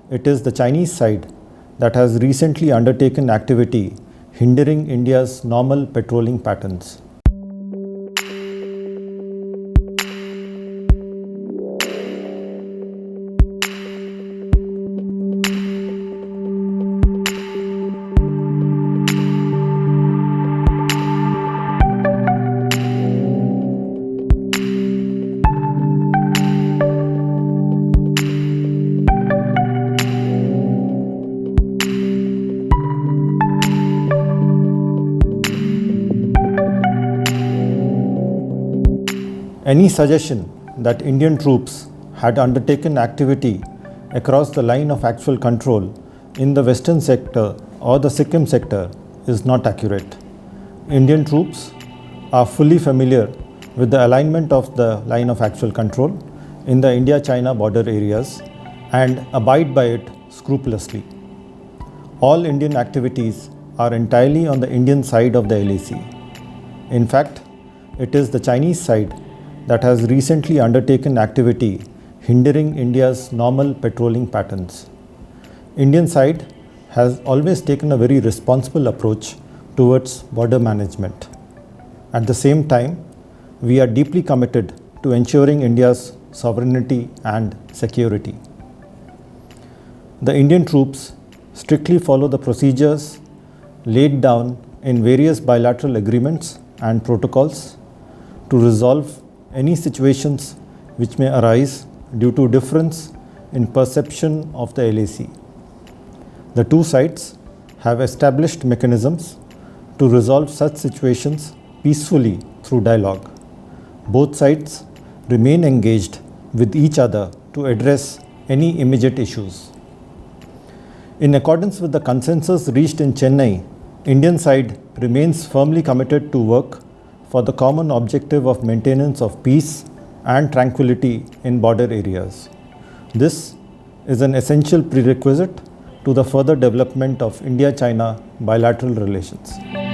it is the Chinese side that has recently undertaken activity hindering India's normal patrolling patterns. Any suggestion that Indian troops had undertaken activity across the line of actual control in the western sector or the Sikkim sector is not accurate. Indian troops are fully familiar with the alignment of the line of actual control in the India-China border areas and abide by it scrupulously. All Indian activities are entirely on the Indian side of the LAC. In fact, it is the Chinese side that has recently undertaken activity hindering India's normal patrolling patterns. Indian side has always taken a very responsible approach towards border management. At the same time, we are deeply committed to ensuring India's sovereignty and security. The Indian troops strictly follow the procedures laid down in various bilateral agreements and protocols to resolve any situations which may arise due to difference in perception of the LAC. The two sides have established mechanisms to resolve such situations peacefully through dialogue. Both sides remain engaged with each other to address any immediate issues. In accordance with the consensus reached in Chennai, Indian side remains firmly committed to work for the common objective of maintenance of peace and tranquility in border areas. This is an essential prerequisite to the further development of India-China bilateral relations.